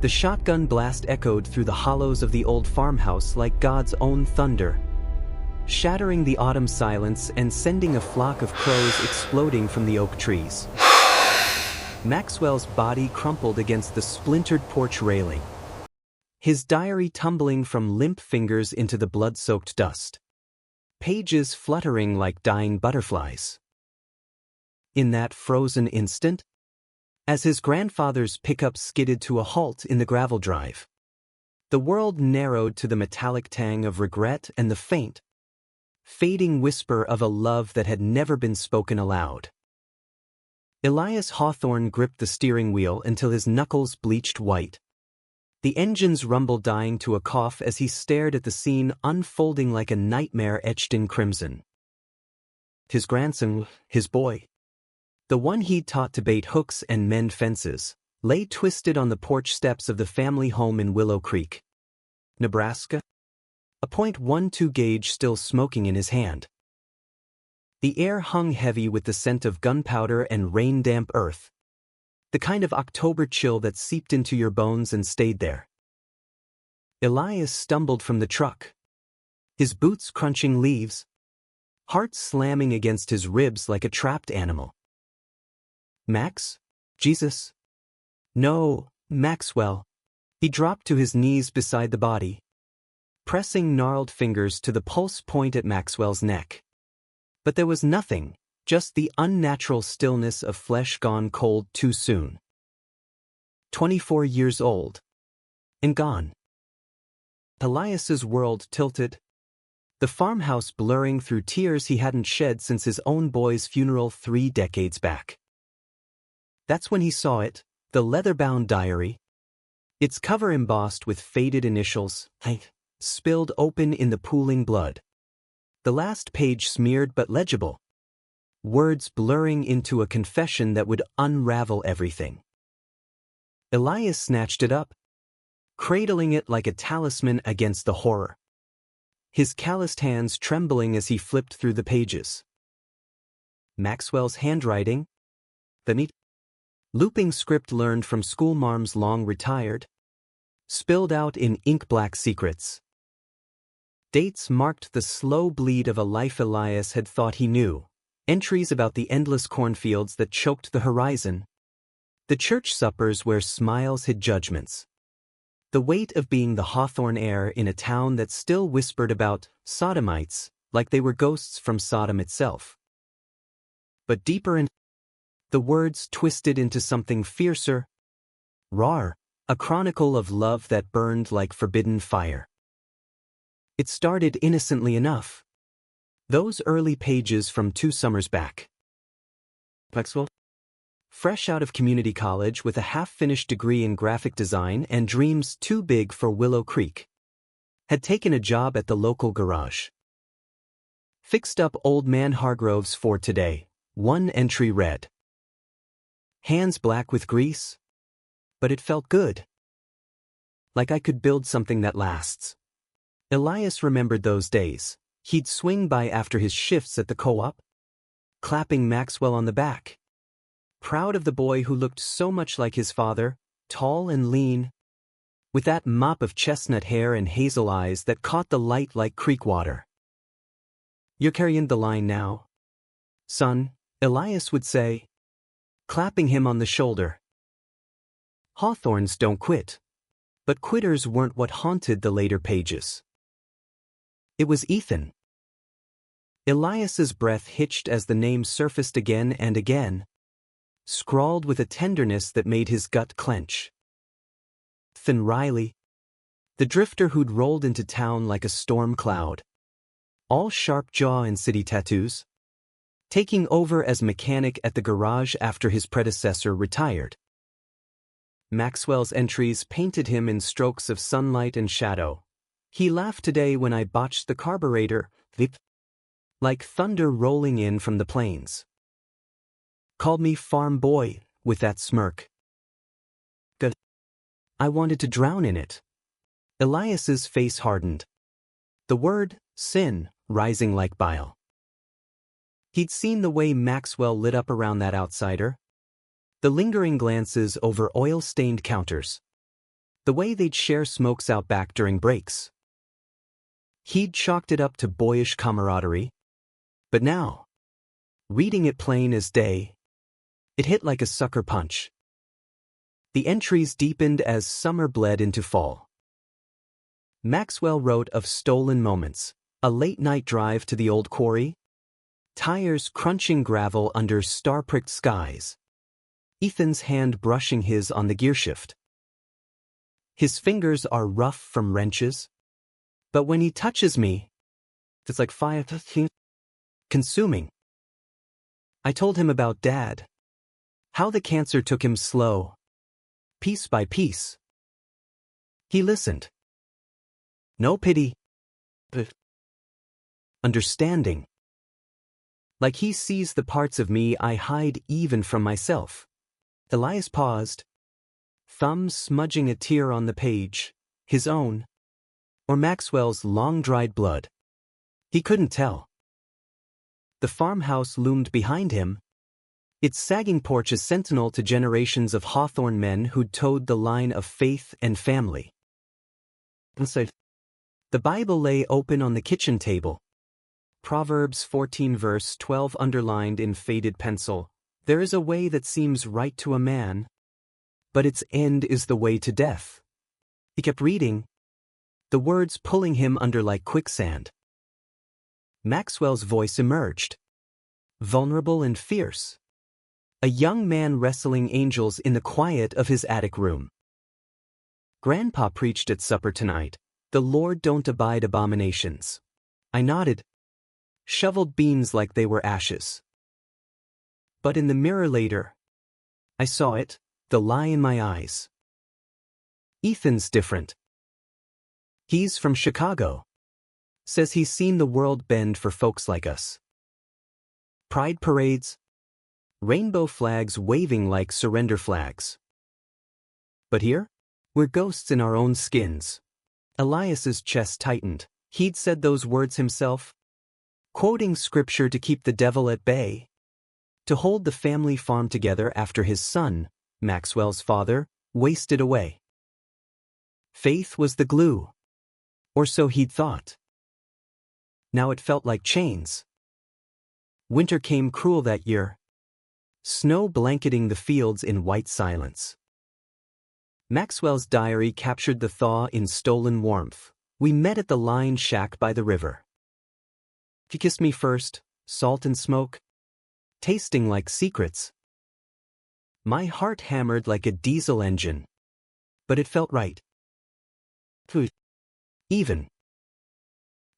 The shotgun blast echoed through the hollows of the old farmhouse like God's own thunder, shattering the autumn silence and sending a flock of crows exploding from the oak trees. Maxwell's body crumpled against the splintered porch railing, his diary tumbling from limp fingers into the blood-soaked dust, pages fluttering like dying butterflies. In that frozen instant, as his grandfather's pickup skidded to a halt in the gravel drive, the world narrowed to the metallic tang of regret and the faint, fading whisper of a love that had never been spoken aloud. Elias Hawthorne gripped the steering wheel until his knuckles bleached white, the engine's rumble dying to a cough as he stared at the scene unfolding like a nightmare etched in crimson. His grandson, his boy, the one he'd taught to bait hooks and mend fences, lay twisted on the porch steps of the family home in Willow Creek, Nebraska, a .12 gauge still smoking in his hand. The air hung heavy with the scent of gunpowder and rain-damp earth, the kind of October chill that seeped into your bones and stayed there. Elias stumbled from the truck, his boots crunching leaves, heart slamming against his ribs like a trapped animal. Max? Jesus? No, Maxwell. He dropped to his knees beside the body, pressing gnarled fingers to the pulse point at Maxwell's neck. But there was nothing, just the unnatural stillness of flesh gone cold too soon. 24 years old. And gone. Elias's world tilted, the farmhouse blurring through tears he hadn't shed since his own boy's funeral 3 decades back. That's when he saw it, the leather-bound diary, its cover embossed with faded initials, spilled open in the pooling blood. The last page smeared but legible, words blurring into a confession that would unravel everything. Elias snatched it up, cradling it like a talisman against the horror, his calloused hands trembling as he flipped through the pages. Maxwell's handwriting, the neat, looping script learned from schoolmarms long retired, spilled out in ink-black secrets. Dates marked the slow bleed of a life Elias had thought he knew, entries about the endless cornfields that choked the horizon, the church suppers where smiles hid judgments, the weight of being the Hawthorne heir in a town that still whispered about sodomites like they were ghosts from Sodom itself. But deeper in, the words twisted into something fiercer, rawer, a chronicle of love that burned like forbidden fire. It started innocently enough. Those early pages from 2 summers back. Maxwell, fresh out of community college with a half-finished degree in graphic design and dreams too big for Willow Creek, had taken a job at the local garage. Fixed up old man Hargrove's Ford today, one entry read. Hands black with grease, but it felt good. Like I could build something that lasts. Elias remembered those days. He'd swing by after his shifts at the co-op, clapping Maxwell on the back, proud of the boy who looked so much like his father, tall and lean, with that mop of chestnut hair and hazel eyes that caught the light like creek water. You're carrying the line now, son, Elias would say, clapping him on the shoulder. Hawthorns don't quit. But quitters weren't what haunted the later pages. It was Ethan. Elias's breath hitched as the name surfaced again and again, scrawled with a tenderness that made his gut clench. Ethan Riley, the drifter who'd rolled into town like a storm cloud, all sharp jaw and city tattoos, taking over as mechanic at the garage after his predecessor retired. Maxwell's entries painted him in strokes of sunlight and shadow. He laughed today when I botched the carburetor, vip, like thunder rolling in from the plains. Called me farm boy, with that smirk. Good. I wanted to drown in it. Elias's face hardened. The word, sin, rising like bile. He'd seen the way Maxwell lit up around that outsider. The lingering glances over oil-stained counters. The way they'd share smokes out back during breaks. He'd chalked it up to boyish camaraderie. But now, reading it plain as day, it hit like a sucker punch. The entries deepened as summer bled into fall. Maxwell wrote of stolen moments, a late-night drive to the old quarry, tires crunching gravel under star-pricked skies, Ethan's hand brushing his on the gearshift. His fingers are rough from wrenches, but when he touches me, it's like fire consuming. I told him about Dad, how the cancer took him slow, piece by piece. He listened. No pity, but understanding. Like he sees the parts of me I hide even from myself. Elias paused, thumb smudging a tear on the page, his own, or Maxwell's long-dried blood. He couldn't tell. The farmhouse loomed behind him, its sagging porch a sentinel to generations of Hawthorne men who'd towed the line of faith and family. Inside, the Bible lay open on the kitchen table. Proverbs 14 verse 12 underlined in faded pencil. There is a way that seems right to a man, but its end is the way to death. He kept reading, the words pulling him under like quicksand. Maxwell's voice emerged, vulnerable and fierce. A young man wrestling angels in the quiet of his attic room. Grandpa preached at supper tonight, the Lord don't abide abominations. I nodded, shoveled beans like they were ashes. But in the mirror later, I saw it, the lie in my eyes. Ethan's different. He's from Chicago. Says he's seen the world bend for folks like us. Pride parades, rainbow flags waving like surrender flags. But here, we're ghosts in our own skins. Elias's chest tightened. He'd said those words himself, quoting scripture to keep the devil at bay, to hold the family farm together after his son, Maxwell's father, wasted away. Faith was the glue. Or so he'd thought. Now it felt like chains. Winter came cruel that year, snow blanketing the fields in white silence. Maxwell's diary captured the thaw in stolen warmth. We met at the line shack by the river. He kissed me first, salt and smoke, tasting like secrets. My heart hammered like a diesel engine, but it felt right. Even.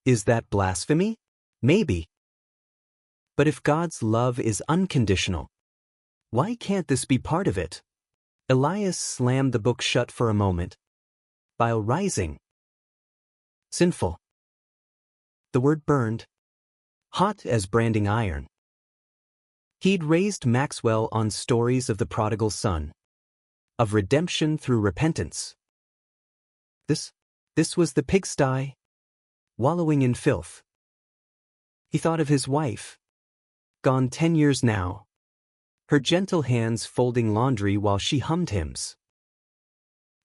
Is that blasphemy? Maybe. But if God's love is unconditional, why can't this be part of it? Elias slammed the book shut for a moment, while rising. Sinful. The word burned, hot as branding iron. He'd raised Maxwell on stories of the prodigal son, of redemption through repentance. This was the pigsty, wallowing in filth. He thought of his wife, gone 10 years now, her gentle hands folding laundry while she hummed hymns.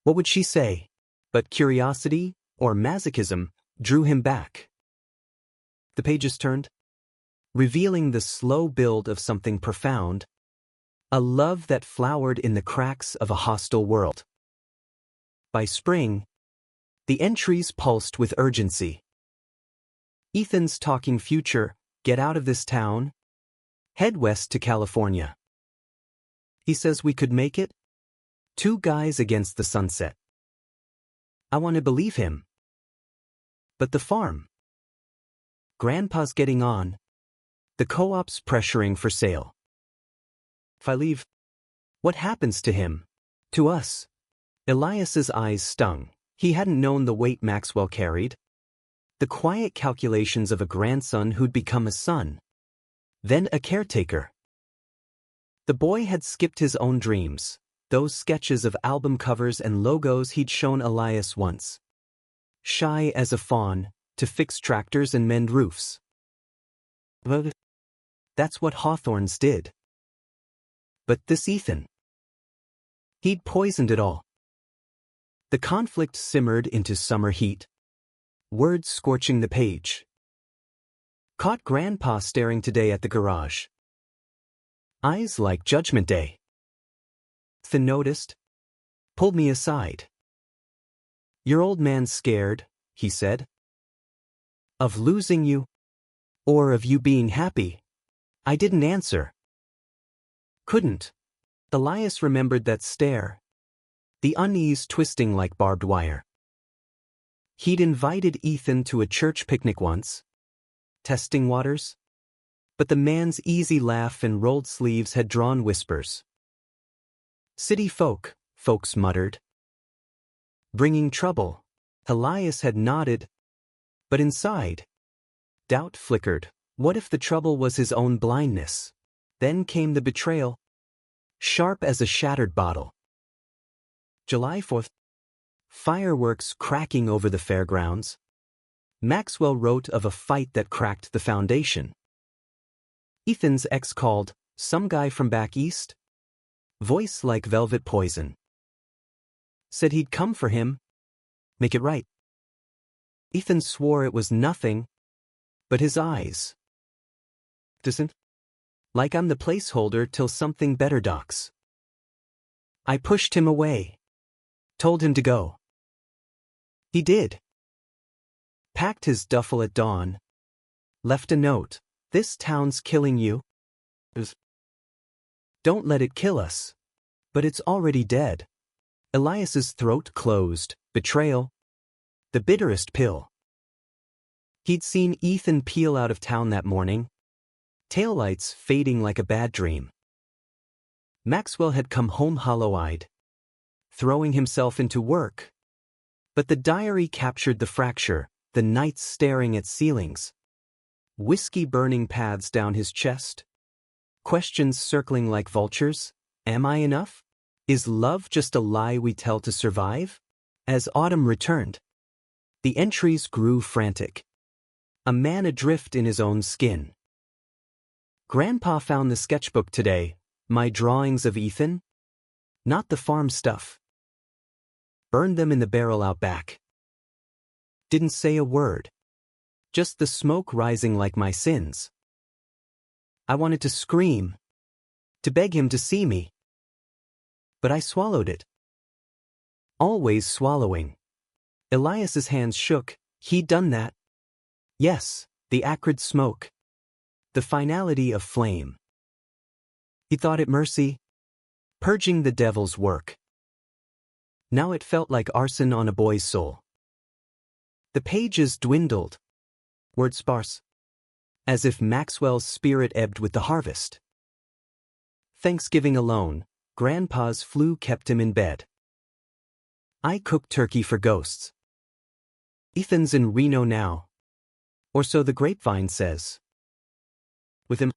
What would she say? But curiosity, or masochism, drew him back. The pages turned, revealing the slow build of something profound, a love that flowered in the cracks of a hostile world. By spring, the entries pulsed with urgency. Ethan's talking future, get out of this town, head west to California. He says we could make it? 2 guys against the sunset. I want to believe him. But the farm? Grandpa's getting on. The co-op's pressuring for sale. If I leave, what happens to him? To us? Elias's eyes stung. He hadn't known the weight Maxwell carried. The quiet calculations of a grandson who'd become a son. Then a caretaker. The boy had skipped his own dreams, those sketches of album covers and logos he'd shown Elias once. Shy as a fawn, to fix tractors and mend roofs. Well, that's what Hawthorns did. But this Ethan, he'd poisoned it all. The conflict simmered into summer heat, words scorching the page. Caught Grandpa staring today at the garage. Eyes like Judgment Day. Ethan noticed, pulled me aside. Your old man's scared, he said. Of losing you? Or of you being happy? I didn't answer. Couldn't. Elias remembered that stare, the unease twisting like barbed wire. He'd invited Ethan to a church picnic once, testing waters, but the man's easy laugh and rolled sleeves had drawn whispers. City folks muttered. Bringing trouble. Elias had nodded, but inside, doubt flickered. What if the trouble was his own blindness? Then came the betrayal, sharp as a shattered bottle. July 4th. Fireworks cracking over the fairgrounds. Maxwell wrote of a fight that cracked the foundation. Ethan's ex called, some guy from back east? Voice like velvet poison. Said he'd come for him. Make it right. Ethan swore it was nothing, but his eyes. Doesn't? Like I'm the placeholder till something better docks. I pushed him away. Told him to go. He did. Packed his duffel at dawn. Left a note. This town's killing you. Don't let it kill us. But it's already dead. Elias's throat closed. Betrayal. The bitterest pill. He'd seen Ethan peel out of town that morning. Taillights fading like a bad dream. Maxwell had come home hollow-eyed, throwing himself into work. But the diary captured the fracture, the nights staring at ceilings. Whiskey burning paths down his chest. Questions circling like vultures. Am I enough? Is love just a lie we tell to survive? As autumn returned, the entries grew frantic. A man adrift in his own skin. Grandpa found the sketchbook today. My drawings of Ethan? Not the farm stuff. Burned them in the barrel out back. Didn't say a word. Just the smoke rising like my sins. I wanted to scream. To beg him to see me. But I swallowed it. Always swallowing. Elias's hands shook. He'd done that. Yes, the acrid smoke. The finality of flame. He thought it mercy. Purging the devil's work. Now it felt like arson on a boy's soul. The pages dwindled. Words sparse. As if Maxwell's spirit ebbed with the harvest. Thanksgiving alone, Grandpa's flu kept him in bed. I cooked turkey for ghosts. Ethan's in Reno now. Or so the grapevine says. With him?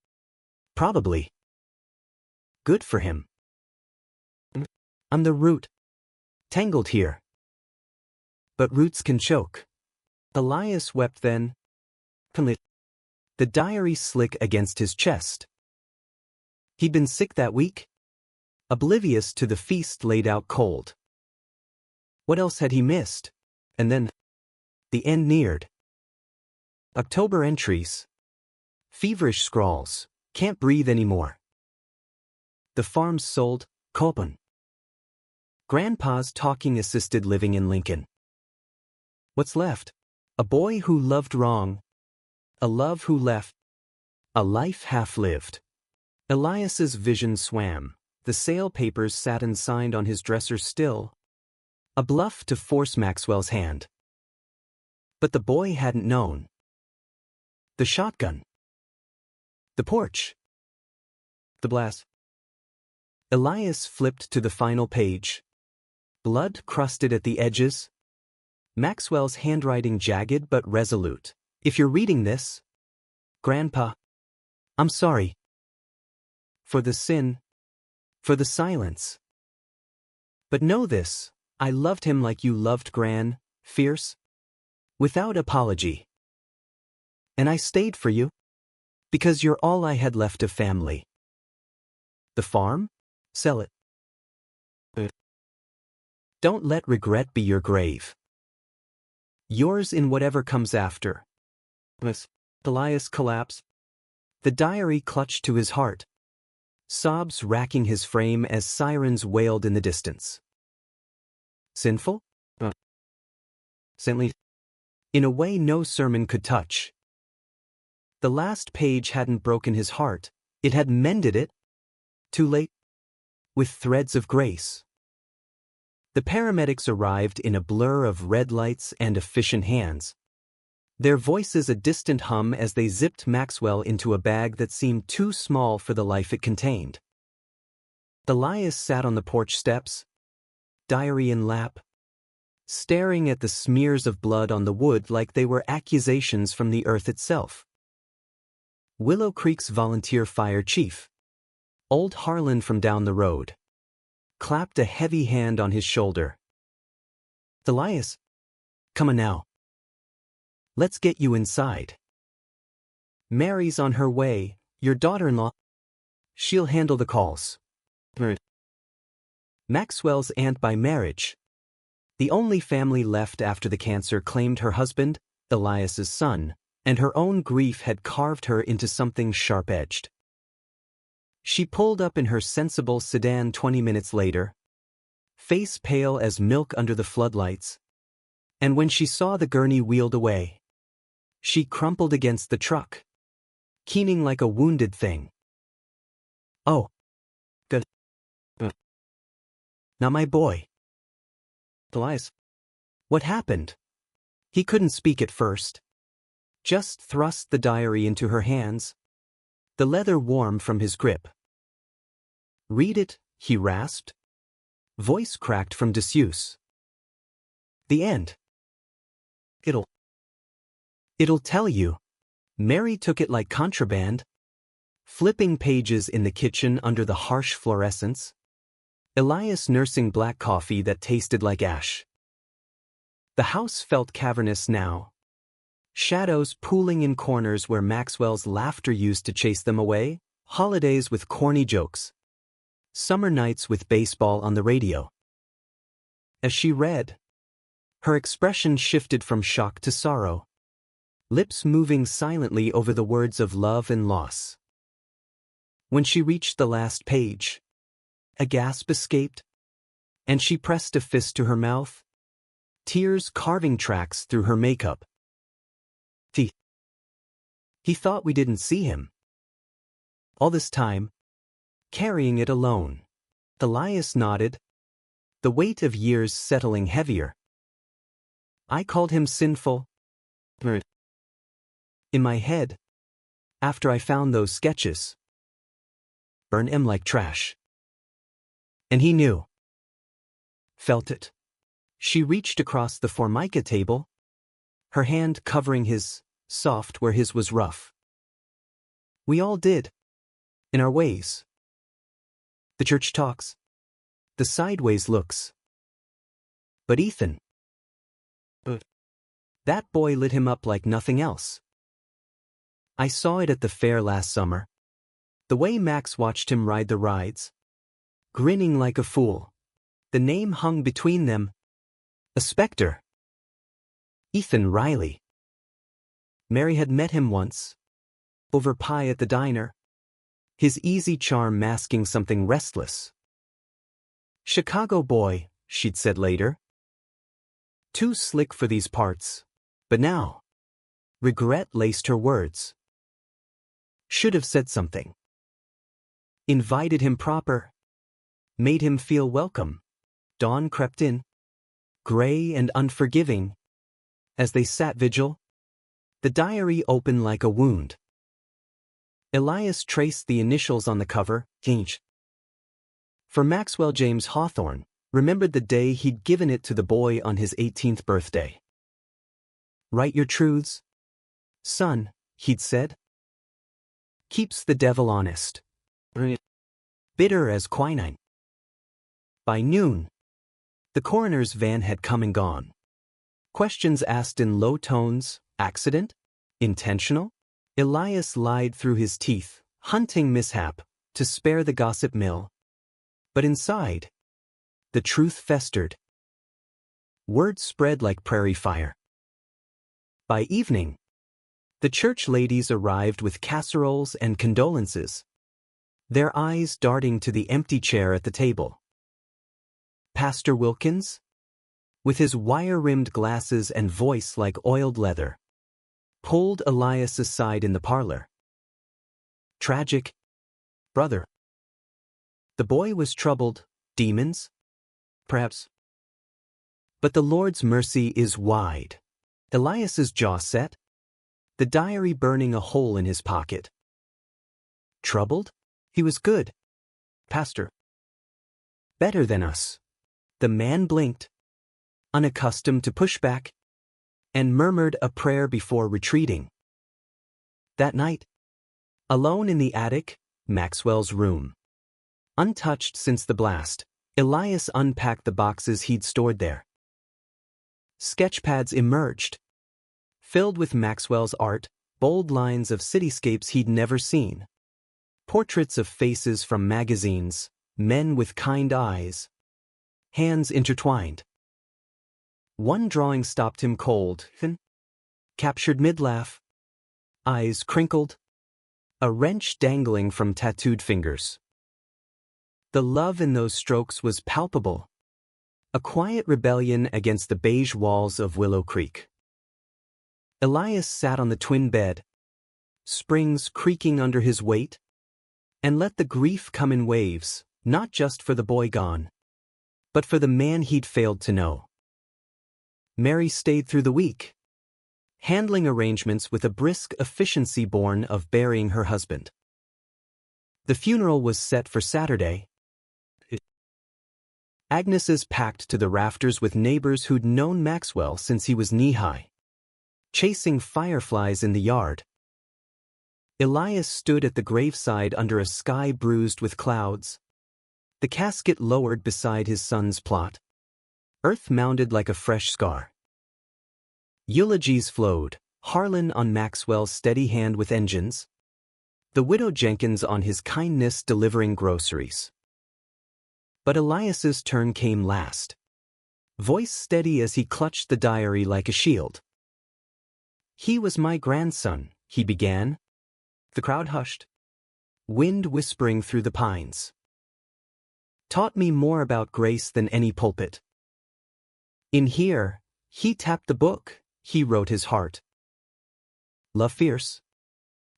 Probably. Good for him. I'm the root. Tangled here. But roots can choke. Elias wept then. The diary slick against his chest. He'd been sick that week. Oblivious to the feast laid out cold. What else had he missed? And then, the end neared. October entries. Feverish scrawls. Can't breathe anymore. The farm's sold. Copen. Grandpa's talking assisted living in Lincoln. What's left? A boy who loved wrong. A love who left. A life half-lived. Elias's vision swam. The sale papers sat unsigned on his dresser still. A bluff to force Maxwell's hand. But the boy hadn't known. The shotgun. The porch. The blast. Elias flipped to the final page. Blood crusted at the edges. Maxwell's handwriting jagged but resolute. If you're reading this, Grandpa, I'm sorry. For the sin. For the silence. But know this, I loved him like you loved Gran, fierce. Without apology. And I stayed for you. Because you're all I had left of family. The farm? Sell it. Don't let regret be your grave. Yours in whatever comes after. Miss Elias collapsed. The diary clutched to his heart, sobs racking his frame as sirens wailed in the distance. Sinful? Saintly? In a way no sermon could touch. The last page hadn't broken his heart, it had mended it. Too late. With threads of grace. The paramedics arrived in a blur of red lights and efficient hands, their voices a distant hum as they zipped Maxwell into a bag that seemed too small for the life it contained. Elias sat on the porch steps, diary in lap, staring at the smears of blood on the wood like they were accusations from the earth itself. Willow Creek's volunteer fire chief, old Harlan from down the road, clapped a heavy hand on his shoulder. Elias, come on now. Let's get you inside. Mary's on her way, your daughter-in-law. She'll handle the calls. Maxwell's aunt by marriage. The only family left after the cancer claimed her husband, Elias's son, and her own grief had carved her into something sharp-edged. She pulled up in her sensible sedan 20 minutes later, face pale as milk under the floodlights, and when she saw the gurney wheeled away, she crumpled against the truck, keening like a wounded thing. Oh. Good. Not my boy. Elias. What happened? He couldn't speak at first. Just thrust the diary into her hands, the leather warm from his grip. Read it, he rasped. Voice cracked from disuse. The end. It'll tell you. Mary took it like contraband, flipping pages in the kitchen under the harsh fluorescence. Elias nursing black coffee that tasted like ash. The house felt cavernous now. Shadows pooling in corners where Maxwell's laughter used to chase them away, holidays with corny jokes, summer nights with baseball on the radio. As she read, her expression shifted from shock to sorrow, lips moving silently over the words of love and loss. When she reached the last page, a gasp escaped, and she pressed a fist to her mouth, tears carving tracks through her makeup. He thought we didn't see him. All this time, carrying it alone. Elias nodded, the weight of years settling heavier. I called him Sinful. In my head, after I found those sketches. Burn him like trash. And he knew. Felt it. She reached across the formica table, her hand covering his, soft where his was rough. We all did. In our ways. The church talks. The sideways looks. But Ethan. That boy lit him up like nothing else. I saw it at the fair last summer. The way Max watched him ride the rides. Grinning like a fool. The name hung between them. A specter. Ethan Riley. Mary had met him once. Over pie at the diner. His easy charm masking something restless. Chicago boy, she'd said later. Too slick for these parts. But now. Regret laced her words. Should have said something. Invited him proper. Made him feel welcome. Dawn crept in. Gray and unforgiving. As they sat vigil. The diary open like a wound. Elias traced the initials on the cover, H. For Maxwell James Hawthorne, remembered the day he'd given it to the boy on his 18th birthday. Write your truths, son, he'd said. Keeps the devil honest. Bitter as quinine. By noon, the coroner's van had come and gone. Questions asked in low tones. Accident? Intentional? Elias lied through his teeth, hunting mishap, to spare the gossip mill. But inside, the truth festered. Word spread like prairie fire. By evening, the church ladies arrived with casseroles and condolences, their eyes darting to the empty chair at the table. Pastor Wilkins, with his wire-rimmed glasses and voice like oiled leather, pulled Elias aside in the parlor. Tragic, brother. The boy was troubled. Demons? Perhaps. But the Lord's mercy is wide. Elias's jaw set, the diary burning a hole in his pocket. Troubled? He was good. Pastor. Better than us. The man blinked, unaccustomed to pushback, and murmured a prayer before retreating. That night, alone in the attic, Maxwell's room, untouched since the blast, Elias unpacked the boxes he'd stored there. Sketchpads emerged, filled with Maxwell's art, bold lines of cityscapes he'd never seen, portraits of faces from magazines, men with kind eyes, hands intertwined. One drawing stopped him cold, captured mid-laugh, eyes crinkled, a wrench dangling from tattooed fingers. The love in those strokes was palpable, a quiet rebellion against the beige walls of Willow Creek. Elias sat on the twin bed, springs creaking under his weight, and let the grief come in waves, not just for the boy gone, but for the man he'd failed to know. Mary stayed through the week, handling arrangements with a brisk efficiency born of burying her husband. The funeral was set for Saturday. Agnes's packed to the rafters with neighbors who'd known Maxwell since he was knee-high, chasing fireflies in the yard. Elias stood at the graveside under a sky bruised with clouds, the casket lowered beside his son's plot, earth mounded like a fresh scar. Eulogies flowed, Harlan on Maxwell's steady hand with engines, the widow Jenkins on his kindness delivering groceries. But Elias's turn came last, voice steady as he clutched the diary like a shield. "He was my grandson," he began. The crowd hushed, wind whispering through the pines. "Taught me more about grace than any pulpit. In here, he tapped the book, he wrote his heart. Love fierce.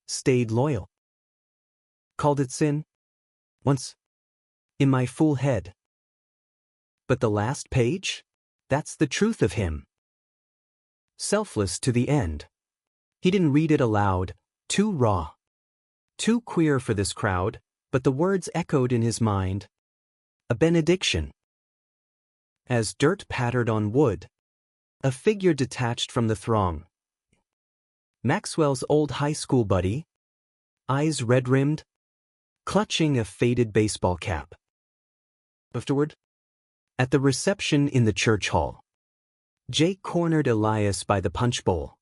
Stayed loyal. Called it sin. Once. In my fool head. But the last page? That's the truth of him. Selfless to the end." He didn't read it aloud, too raw, too queer for this crowd, but the words echoed in his mind. A benediction. As dirt pattered on wood, a figure detached from the throng. Maxwell's old high school buddy, eyes red-rimmed, clutching a faded baseball cap. Afterward, at the reception in the church hall, Jake cornered Elias by the punch bowl.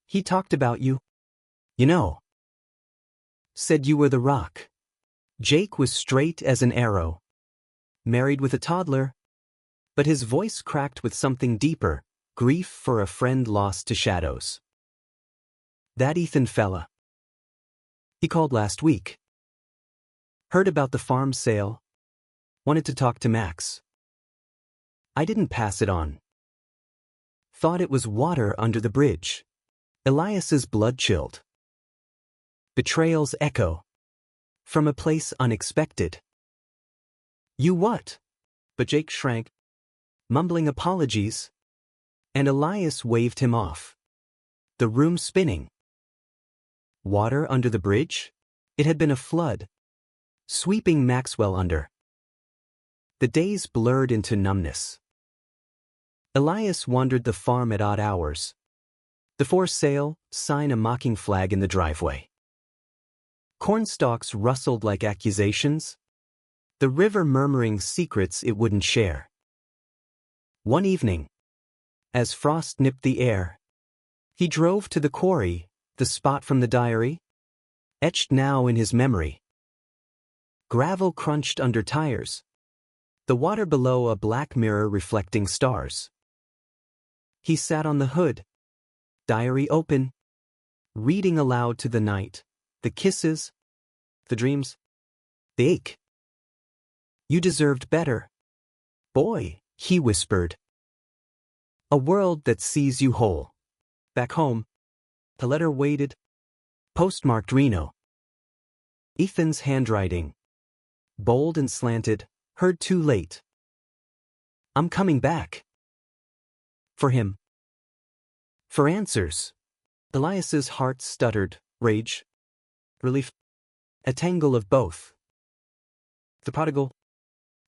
"He talked about you. You know. Said you were the rock." Jake was straight as an arrow, married with a toddler, but his voice cracked with something deeper, grief for a friend lost to shadows. "That Ethan fella. He called last week. Heard about the farm sale. Wanted to talk to Max. I didn't pass it on. Thought it was water under the bridge." Elias's blood chilled. Betrayal's echo. From a place unexpected. "You what?" But Jake shrank, mumbling apologies, and Elias waved him off. The room spinning. Water under the bridge? It had been a flood, sweeping Maxwell under. The days blurred into numbness. Elias wandered the farm at odd hours. The for sale sign a mocking flag in the driveway. Cornstalks rustled like accusations, the river murmuring secrets it wouldn't share. One evening, as frost nipped the air, he drove to the quarry, the spot from the diary, etched now in his memory. Gravel crunched under tires, the water below a black mirror reflecting stars. He sat on the hood, diary open, reading aloud to the night, the kisses, the dreams, the ache. You deserved better, boy, he whispered. A world that sees you whole. Back home, the letter waited, postmarked Reno. Ethan's handwriting, bold and slanted, heard too late. I'm coming back. For him. For answers. Elias's heart stuttered, rage, relief, a tangle of both. The prodigal,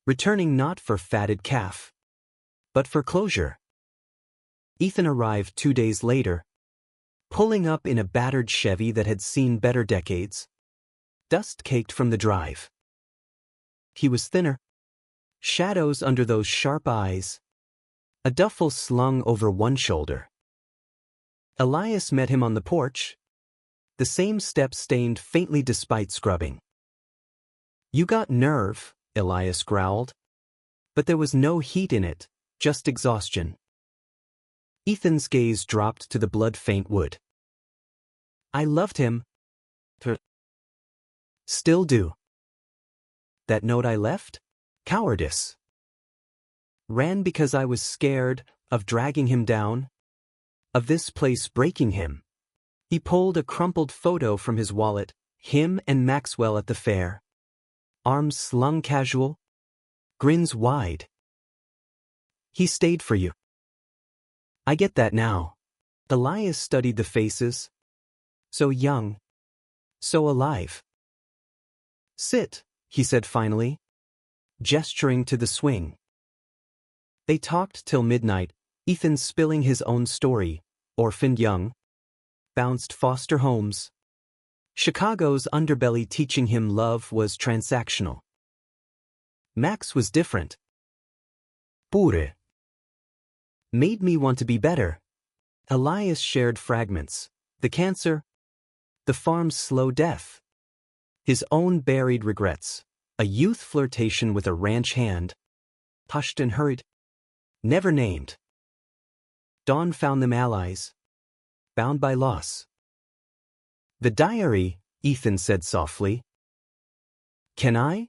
returning not for fatted calf, but for closure. Ethan arrived 2 days later, pulling up in a battered Chevy that had seen better decades, dust caked from the drive. He was thinner, shadows under those sharp eyes, a duffel slung over one shoulder. Elias met him on the porch, the same step stained faintly despite scrubbing. You got nerve, Elias growled, but there was no heat in it, just exhaustion. Ethan's gaze dropped to the blood-faint wood. I loved him. Still do. That note I left? Cowardice. Ran because I was scared of dragging him down, of this place breaking him. He pulled a crumpled photo from his wallet, him and Maxwell at the fair. Arms slung casual, grins wide. He stayed for you. I get that now. Elias studied the faces. So young. So alive. Sit, he said finally, gesturing to the swing. They talked till midnight, Ethan spilling his own story, orphaned young, bounced foster homes. Chicago's underbelly teaching him love was transactional. Max was different. Pure. Made me want to be better. Elias shared fragments, the cancer, the farm's slow death, his own buried regrets, a youth flirtation with a ranch hand, hushed and hurried, never named. Dawn found them allies, bound by loss. The diary, Ethan said softly. Can I?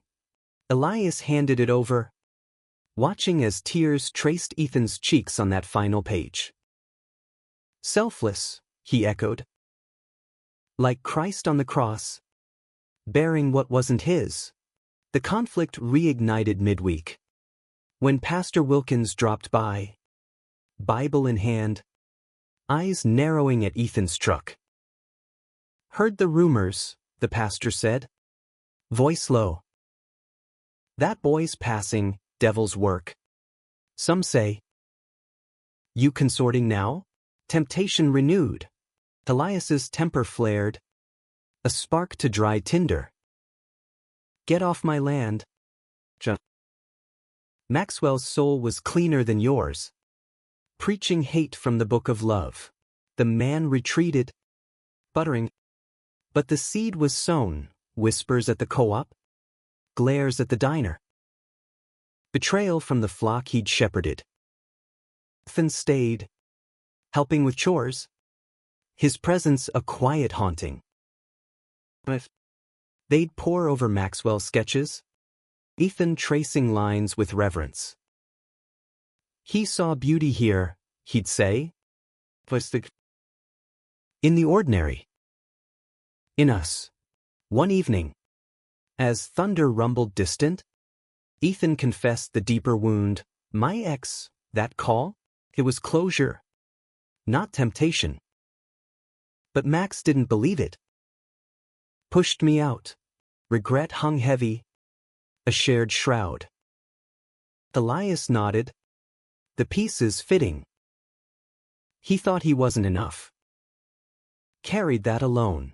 Elias handed it over, watching as tears traced Ethan's cheeks on that final page. Selfless, he echoed. Like Christ on the cross, bearing what wasn't his. The conflict reignited midweek. When Pastor Wilkins dropped by, Bible in hand, eyes narrowing at Ethan's truck. Heard the rumors, the pastor said, voice low. That boy's passing, devil's work. Some say. You consorting now? Temptation renewed. Elias's temper flared. A spark to dry tinder. Get off my land. Maxwell's soul was cleaner than yours. Preaching hate from the book of love. The man retreated, buttering. But the seed was sown, whispers at the co-op, glares at the diner. Betrayal from the flock he'd shepherded. Ethan stayed, helping with chores, his presence a quiet haunting. They'd pore over Maxwell's sketches, Ethan tracing lines with reverence. He saw beauty here, he'd say. In the ordinary. In us. One evening. As thunder rumbled distant, Ethan confessed the deeper wound. My ex, that call? It was closure. Not temptation. But Max didn't believe it. Pushed me out. Regret hung heavy. A shared shroud. Elias nodded. The pieces fitting. He thought he wasn't enough. Carried that alone.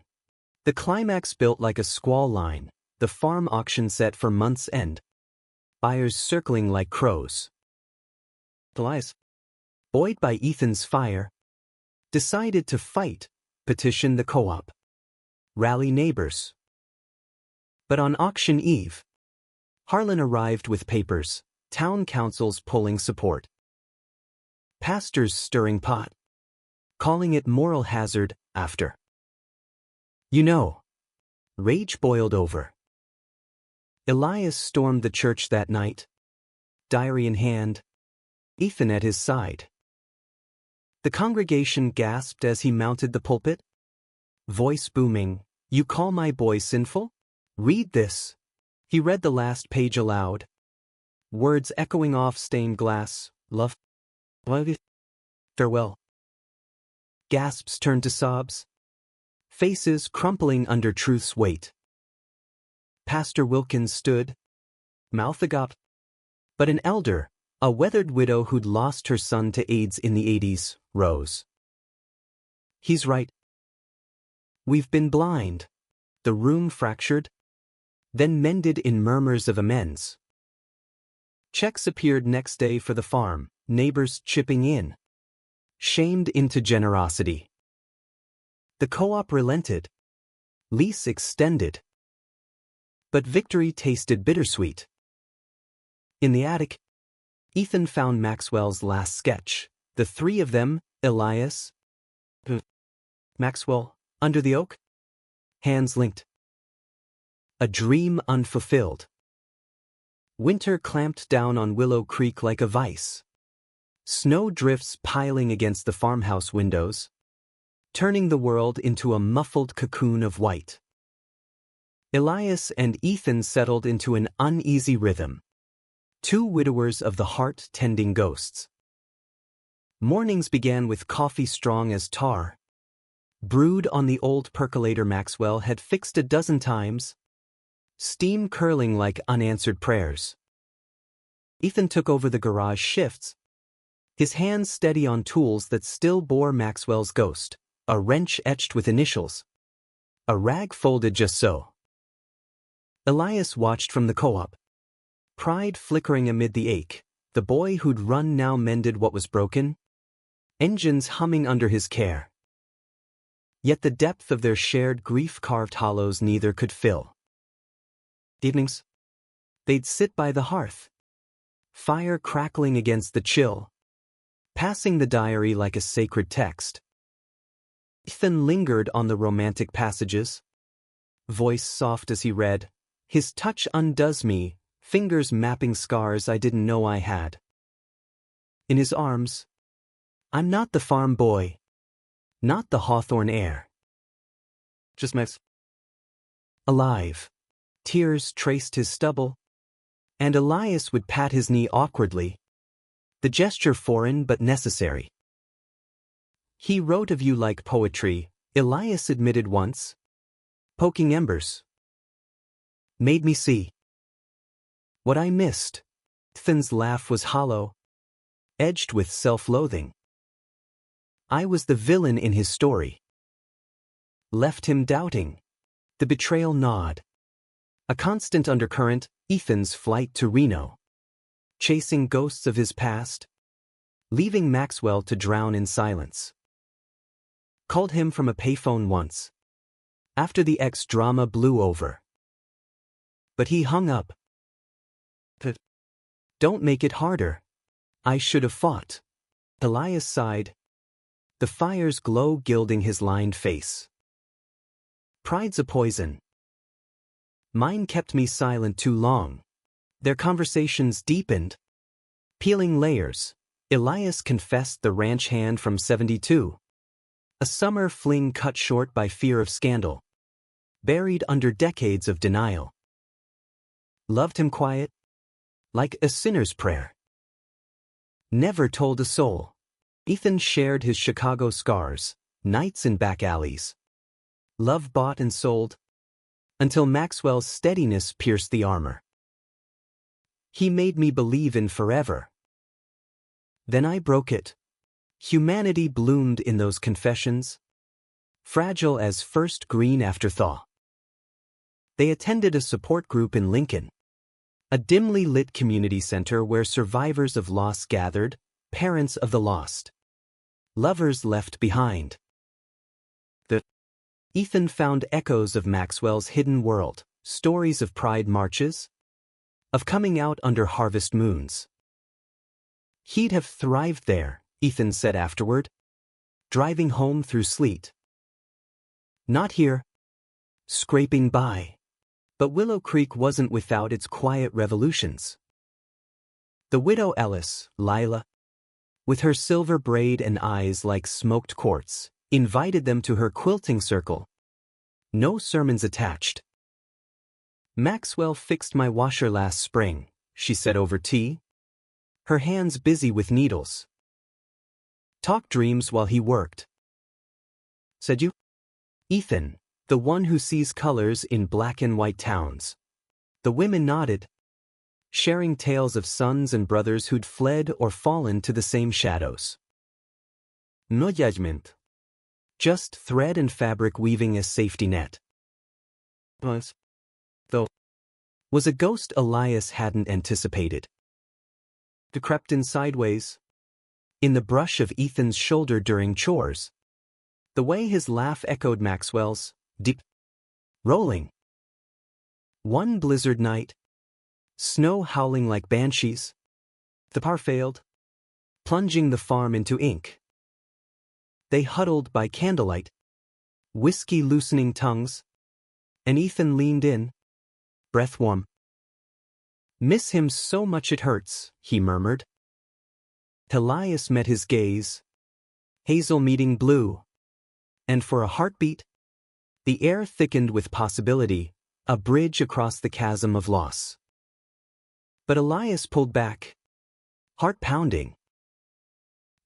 The climax built like a squall line, the farm auction set for month's end. Buyers circling like crows. Elias, buoyed by Ethan's fire, decided to fight, petition the co-op, rally neighbors. But on auction eve, Harlan arrived with papers, Town councils pulling support. Pastors stirring pot. Calling it moral hazard after. You know. Rage boiled over. Elias stormed the church that night. Diary in hand. Ethan at his side. The congregation gasped as he mounted the pulpit. Voice booming, "You call my boy sinful? Read this." He read the last page aloud. Words echoing off stained glass, "Love. Farewell." Gasps turned to sobs. Faces crumpling under truth's weight. Pastor Wilkins stood, mouth agape. But an elder, a weathered widow who'd lost her son to AIDS in the 80s, rose. "He's right. We've been blind." The room fractured, then mended in murmurs of amends. Checks appeared next day for the farm, neighbors chipping in. Shamed into generosity. The co-op relented. Lease extended. But victory tasted bittersweet. In the attic, Ethan found Maxwell's last sketch. The three of them, Elias, Maxwell, under the oak. Hands linked. A dream unfulfilled. Winter clamped down on Willow Creek like a vice. Snow drifts piling against the farmhouse windows, turning the world into a muffled cocoon of white. Elias and Ethan settled into an uneasy rhythm. Two widowers of the heart tending ghosts. Mornings began with coffee strong as tar. Brewed on the old percolator Maxwell had fixed a dozen times. Steam curling like unanswered prayers. Ethan took over the garage shifts. His hands steady on tools that still bore Maxwell's ghost, a wrench etched with initials. A rag folded just so. Elias watched from the co-op. Pride flickering amid the ache, the boy who'd run now mended what was broken. Engines humming under his care. Yet the depth of their shared grief carved hollows neither could fill. Evenings. They'd sit by the hearth. Fire crackling against the chill. Passing the diary like a sacred text. Ethan lingered on the romantic passages. Voice soft as he read, "His touch undoes me, fingers mapping scars I didn't know I had." In his arms, "I'm not the farm boy. Not the Hawthorne heir. Just Max." Alive. Tears traced his stubble. And Elias would pat his knee awkwardly. The gesture foreign but necessary. "He wrote of you like poetry," Elias admitted once. "Poking embers. Made me see what I missed." Ethan's laugh was hollow, edged with self-loathing. "I was the villain in his story." Left him doubting. The betrayal gnawed. A constant undercurrent, Ethan's flight to Reno. Chasing ghosts of his past. Leaving Maxwell to drown in silence. Called him from a payphone once. After the ex-drama blew over. But he hung up. "Don't make it harder. I should have fought." Elias sighed. The fire's glow gilding his lined face. "Pride's a poison. Mine kept me silent too long." Their conversations deepened. Peeling layers, Elias confessed the ranch hand from 72. A summer fling cut short by fear of scandal. Buried under decades of denial. Loved him quiet, like a sinner's prayer. Never told a soul. Ethan shared his Chicago scars, nights in back alleys. Love bought and sold, until Maxwell's steadiness pierced the armor. "He made me believe in forever. Then I broke it." Humanity bloomed in those confessions. Fragile as first green after thaw. They attended a support group in Lincoln. A dimly lit community center where survivors of loss gathered, parents of the lost. Lovers left behind. Ethan found echoes of Maxwell's hidden world, stories of pride marches. of coming out under harvest moons. He'd have thrived there, Ethan said afterward, driving home through sleet. Not here. Scraping by. But Willow Creek wasn't without its quiet revolutions. The widow Ellis, Lila, with her silver braid and eyes like smoked quartz, invited them to her quilting circle. No sermons attached. Maxwell fixed my washer last spring, she said over tea, her hands busy with needles. Talk dreams while he worked. Said you? Ethan, the one who sees colors in black and white towns. The women nodded, sharing tales of sons and brothers who'd fled or fallen to the same shadows. No judgment. Just thread and fabric weaving as safety net. Though, was a ghost Elias hadn't anticipated. He crept in sideways, in the brush of Ethan's shoulder during chores. The way his laugh echoed Maxwell's, deep, rolling. One blizzard night, snow howling like banshees, the par failed, plunging the farm into ink. They huddled by candlelight, whiskey loosening tongues, and Ethan leaned in, breath warm. Miss him so much it hurts, he murmured. Elias met his gaze, hazel meeting blue, and for a heartbeat, the air thickened with possibility, a bridge across the chasm of loss. But Elias pulled back, heart pounding.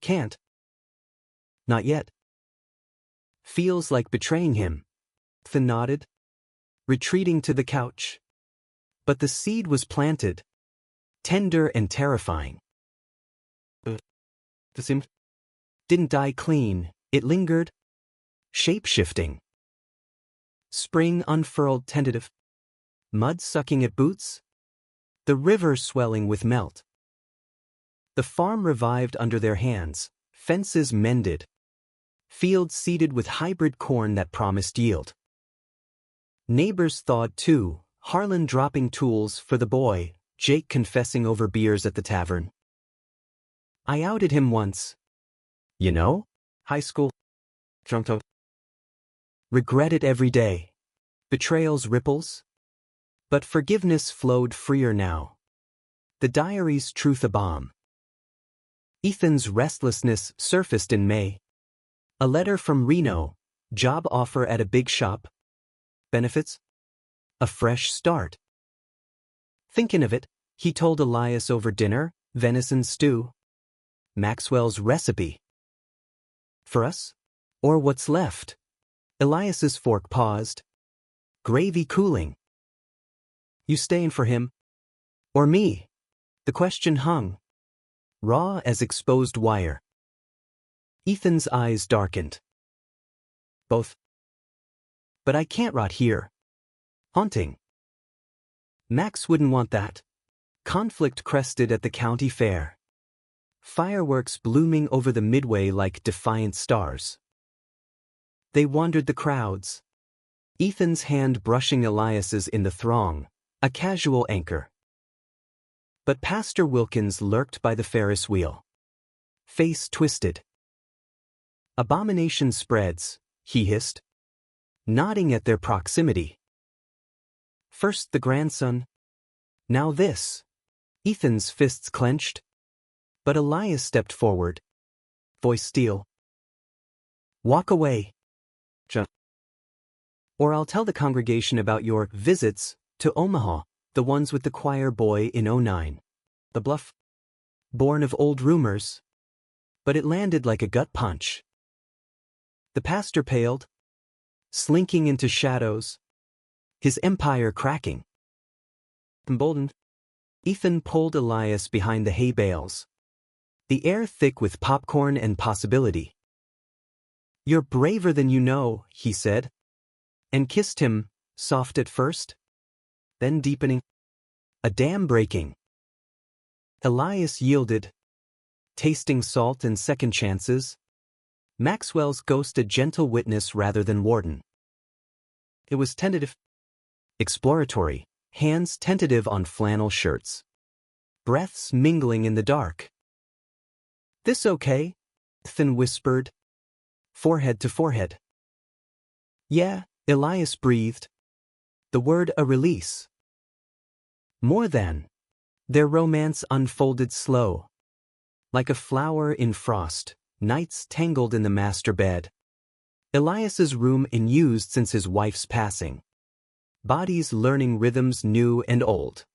Can't. Not yet. Feels like betraying him. Ethan nodded, retreating to the couch. But the seed was planted, tender and terrifying. The sim didn't die clean, it lingered, shape-shifting. Spring unfurled tentative, mud sucking at boots, the river swelling with melt. The farm revived under their hands, fences mended, fields seeded with hybrid corn that promised yield. Neighbors thawed too, Harlan dropping tools for the boy, Jake confessing over beers at the tavern. I outed him once. You know? High school. Drunk. Regret it every day. Betrayal's ripples. But forgiveness flowed freer now. The diary's truth a bomb. Ethan's restlessness surfaced in May. A letter from Reno, job offer at a big shop. Benefits? A fresh start. Thinking of it, he told Elias over dinner, venison stew. Maxwell's recipe. For us? Or what's left? Elias's fork paused. Gravy cooling. You staying for him? Or me? The question hung, raw as exposed wire. Ethan's eyes darkened. Both. But I can't rot here. Haunting. Max wouldn't want that. Conflict crested at the county fair. Fireworks blooming over the midway like defiant stars. They wandered the crowds. Ethan's hand brushing Elias's in the throng, a casual anchor. But Pastor Wilkins lurked by the Ferris wheel. Face twisted. Abomination spreads, he hissed, nodding at their proximity. First the grandson. Now this. Ethan's fists clenched. But Elias stepped forward. Voice steel. Walk away. Or I'll tell the congregation about your visits to Omaha, the ones with the choir boy in '09. The bluff. Born of old rumors. But it landed like a gut punch. The pastor paled, slinking into shadows, his empire cracking. Emboldened, Ethan pulled Elias behind the hay bales, the air thick with popcorn and possibility. You're braver than you know, he said, and kissed him, soft at first, then deepening, a dam breaking. Elias yielded, tasting salt and second chances. Maxwell's ghost a gentle witness rather than warden. It was tentative, exploratory, hands tentative on flannel shirts. Breaths mingling in the dark. "This okay?" Ethan whispered, forehead to forehead. "Yeah," Elias breathed. The word a release. More than. Their romance unfolded slow. Like a flower in frost, nights tangled in the master bed. Elias's room unused since his wife's passing. Bodies learning rhythms new and old.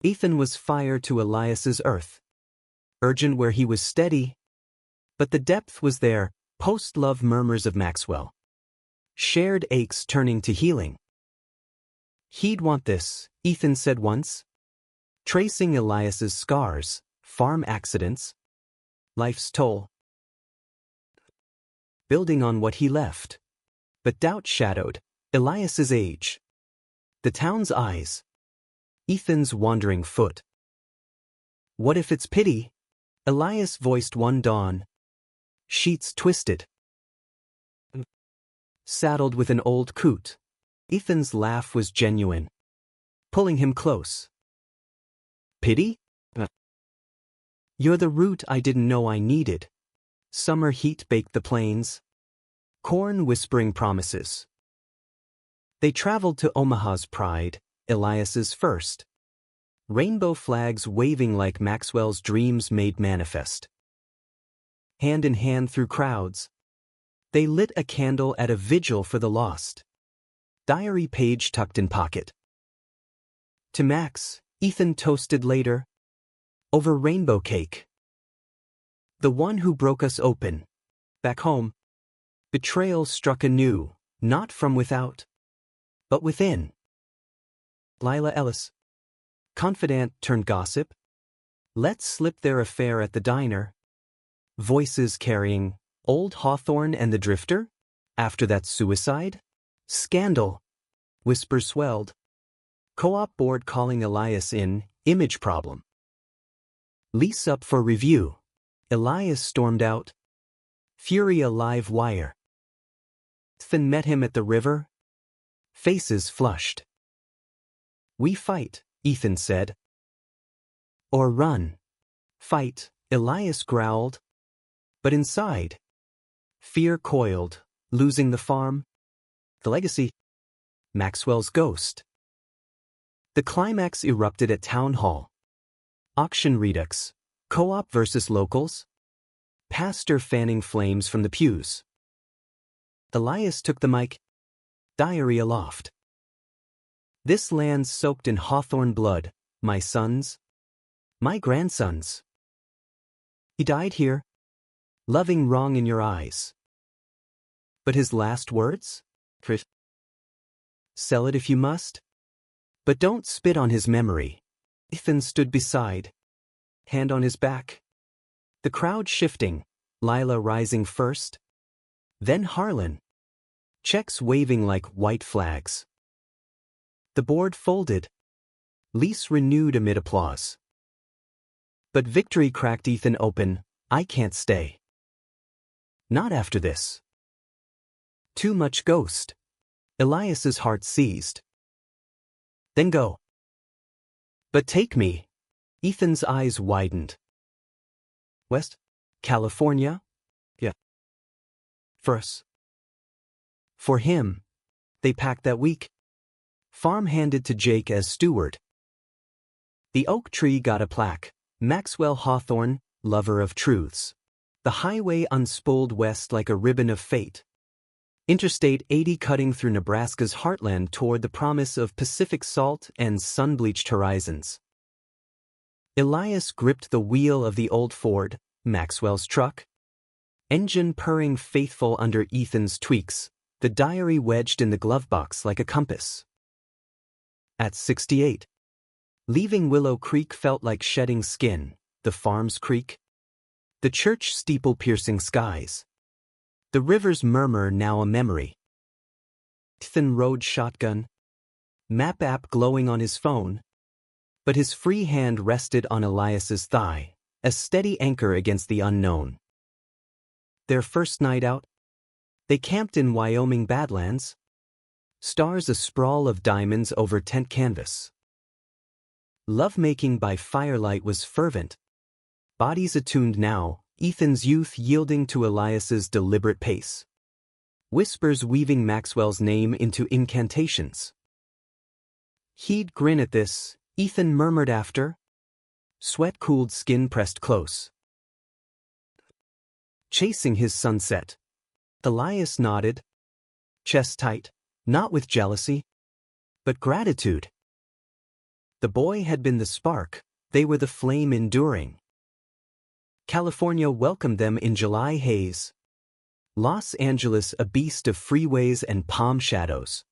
Ethan was fire to Elias's earth. Urgent where he was steady. But the depth was there, post-love murmurs of Maxwell. Shared aches turning to healing. "He'd want this," Ethan said once. Tracing Elias's scars, farm accidents, life's toll. Building on what he left. But doubt shadowed Elias's age. The town's eyes. Ethan's wandering foot. "What if it's pity?" Elias voiced one dawn. Sheets twisted. Saddled with an old coot. Ethan's laugh was genuine. Pulling him close. "Pity? You're the root I didn't know I needed." Summer heat baked the plains. Corn whispering promises. They traveled to Omaha's pride, Elias's first. Rainbow flags waving like Maxwell's dreams made manifest. Hand in hand through crowds. They lit a candle at a vigil for the lost. Diary page tucked in pocket. To Max, Ethan toasted later. Over rainbow cake. The one who broke us open. Back home. Betrayal struck anew, not from without, but within. Lila Ellis. Confidant turned gossip. Let slip their affair at the diner. Voices carrying, Old Hawthorne and the Drifter? After that suicide? Scandal. Whispers swelled. Co-op board calling Elias in, image problem. Lease up for review. Elias stormed out. Fury a live wire. Ethan met him at the river. Faces flushed. "We fight," Ethan said. "Or run." "Fight," Elias growled. But inside, fear coiled, losing the farm. The legacy. Maxwell's ghost. The climax erupted at town hall. Auction redux. Co-op versus locals. Pastor fanning flames from the pews. Elias took the mic. Diary aloft. "This land's soaked in Hawthorne blood, my sons. My grandsons. He died here. Loving wrong in your eyes." But his last words? "Chris. Sell it if you must. But don't spit on his memory." Ethan stood beside. Hand on his back. The crowd shifting, Lila rising first. Then Harlan. Checks waving like white flags. The board folded. Lease renewed amid applause. But victory cracked Ethan open. "I can't stay. Not after this. Too much ghost." Elias's heart seized. "Then go." "But take me." Ethan's eyes widened. "West? California?" "Yeah." "For us." For him. They packed that week. Farm handed to Jake as steward. The oak tree got a plaque. Maxwell Hawthorne, lover of truths. The highway unspooled west like a ribbon of fate. Interstate 80 cutting through Nebraska's heartland toward the promise of Pacific salt and sun-bleached horizons. Elias gripped the wheel of the old Ford, Maxwell's truck. Engine purring faithful under Ethan's tweaks, the diary wedged in the glove box like a compass. At 68. Leaving Willow Creek felt like shedding skin, the farm's creek. The church steeple piercing skies. The river's murmur now a memory. Ethan rode shotgun. Map app glowing on his phone. But his free hand rested on Elias's thigh, a steady anchor against the unknown. Their first night out? They camped in Wyoming Badlands. Stars a sprawl of diamonds over tent canvas. Lovemaking by firelight was fervent. Bodies attuned now, Ethan's youth yielding to Elias's deliberate pace. Whispers weaving Maxwell's name into incantations. He'd grin at this, Ethan murmured after. Sweat-cooled skin pressed close. Chasing his sunset. Elias nodded. Chest tight, not with jealousy, but gratitude. The boy had been the spark, they were the flame enduring. California welcomed them in July haze. Los Angeles a beast of freeways and palm shadows.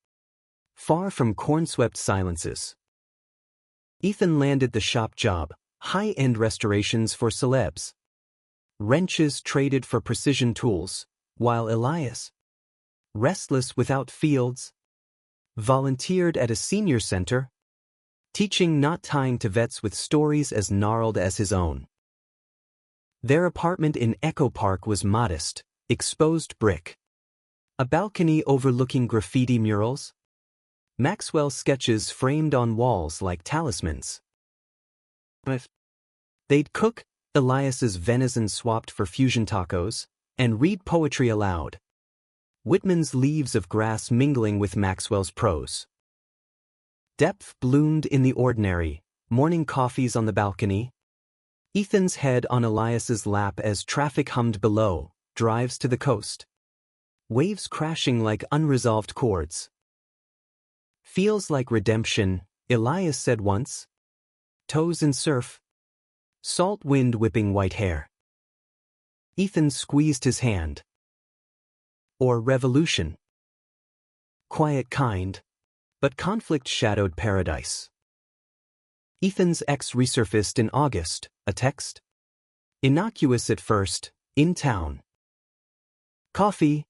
Far from corn-swept silences. Ethan landed the shop job, high-end restorations for celebs. Wrenches traded for precision tools, while Elias, restless without fields, volunteered at a senior center, teaching not tying to vets with stories as gnarled as his own. Their apartment in Echo Park was modest, exposed brick. A balcony overlooking graffiti murals. Maxwell's sketches framed on walls like talismans. They'd cook, Elias's venison swapped for fusion tacos, and read poetry aloud. Whitman's Leaves of Grass mingling with Maxwell's prose. Depth bloomed in the ordinary, morning coffees on the balcony. Ethan's head on Elias's lap as traffic hummed below, drives to the coast. Waves crashing like unresolved chords. Feels like redemption, Elias said once. Toes in surf. Salt wind whipping white hair. Ethan squeezed his hand. Or revolution. Quiet kind, but conflict shadowed paradise. Ethan's ex resurfaced in August, a text. Innocuous at first, in town. Coffee,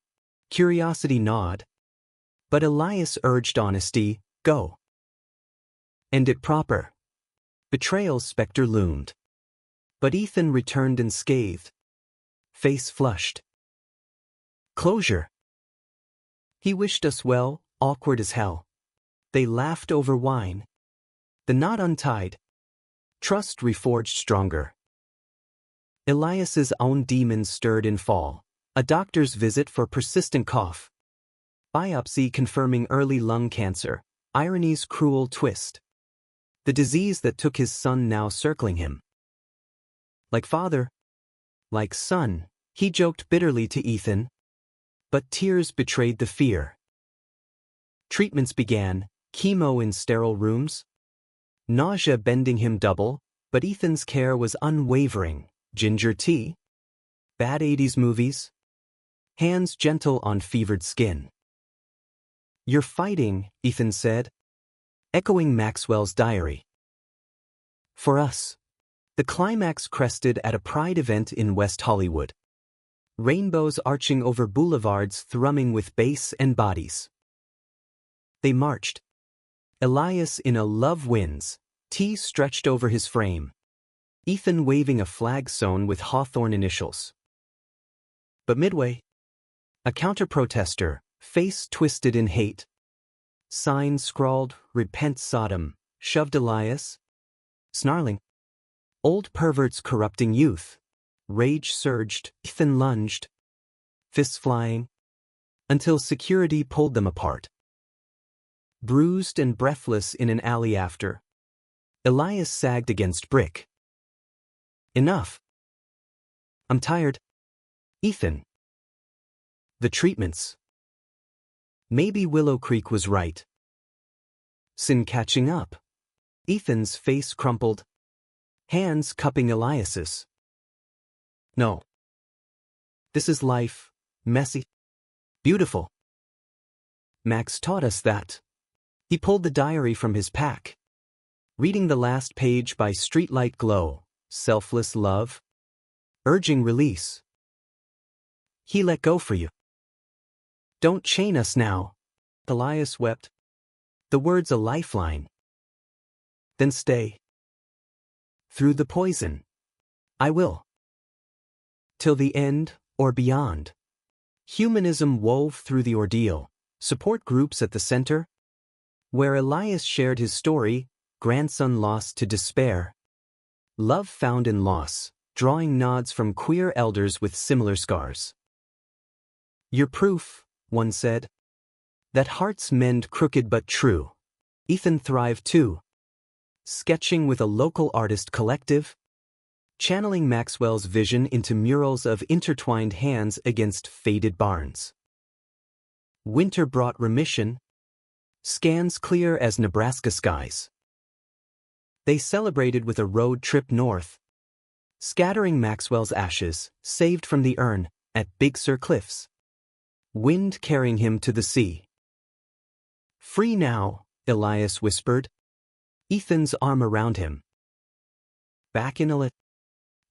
curiosity nod. But Elias urged honesty, go. End it proper. Betrayal's specter loomed. But Ethan returned unscathed. Face flushed. Closure. He wished us well, awkward as hell. They laughed over wine. The knot untied. Trust reforged stronger. Elias's own demons stirred in fall. A doctor's visit for persistent cough. Biopsy confirming early lung cancer. Irony's cruel twist. The disease that took his son now circling him. Like father, like son, he joked bitterly to Ethan. But tears betrayed the fear. Treatments began, chemo in sterile rooms. Nausea bending him double, but Ethan's care was unwavering. Ginger tea. Bad 80s movies. Hands gentle on fevered skin. You're fighting, Ethan said, echoing Maxwell's diary. For us. The climax crested at a pride event in West Hollywood. Rainbows arching over boulevards thrumming with bass and bodies. They marched. Elias in a Love Wins, tee stretched over his frame. Ethan waving a flag sewn with Hawthorne initials. But midway, a counter-protester, face twisted in hate. Sign scrawled, Repent Sodom, shoved Elias. Snarling. Old perverts corrupting youth. Rage surged, Ethan lunged. Fists flying. Until security pulled them apart. Bruised and breathless in an alley after. Elias sagged against brick. Enough. I'm tired. Ethan. The treatments. Maybe Willow Creek was right. Sin catching up. Ethan's face crumpled. Hands cupping Elias's. No. This is life, messy, beautiful. Max taught us that. He pulled the diary from his pack. Reading the last page by streetlight glow, selfless love, urging release. He let go for you. Don't chain us now. Elias wept. The words a lifeline. Then stay. Through the poison. I will. Till the end, or beyond. Humanism wove through the ordeal. Support groups at the center, where Elias shared his story, grandson lost to despair. Love found in loss, drawing nods from queer elders with similar scars. You're proof, one said, that hearts mend crooked but true. Ethan thrived too, sketching with a local artist collective, channeling Maxwell's vision into murals of intertwined hands against faded barns. Winter brought remission, skies clear as Nebraska skies. They celebrated with a road trip north, scattering Maxwell's ashes, saved from the urn, at Big Sur Cliffs. Wind carrying him to the sea. Free now, Elias whispered, Ethan's arm around him. Back in Illit.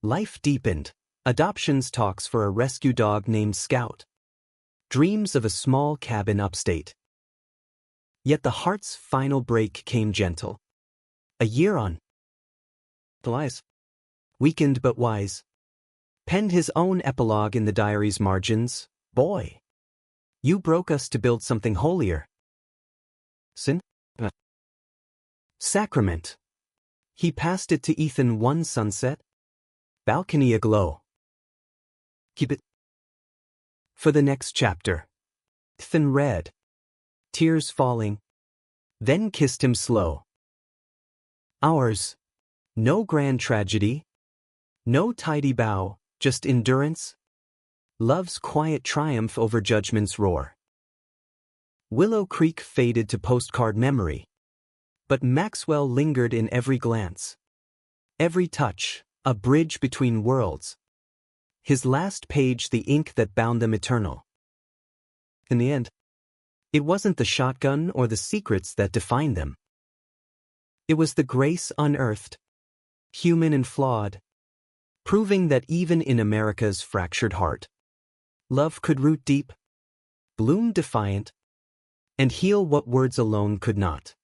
Life deepened, adoptions talks for a rescue dog named Scout. Dreams of a small cabin upstate. Yet the heart's final break came gentle. A year on. Elias, weakened but wise, penned his own epilogue in the diary's margins. Boy, you broke us to build something holier. Sacrament. He passed it to Ethan one sunset. Balcony aglow. Keep it. For the next chapter. Ethan read, tears falling, then kissed him slow. Ours. No grand tragedy. No tidy bow, just endurance. Love's quiet triumph over judgment's roar. Willow Creek faded to postcard memory. But Maxwell lingered in every glance. Every touch, a bridge between worlds. His last page the ink that bound them eternal. In the end, it wasn't the shotgun or the secrets that defined them. It was the grace unearthed, human and flawed, proving that even in America's fractured heart, love could root deep, bloom defiant, and heal what words alone could not.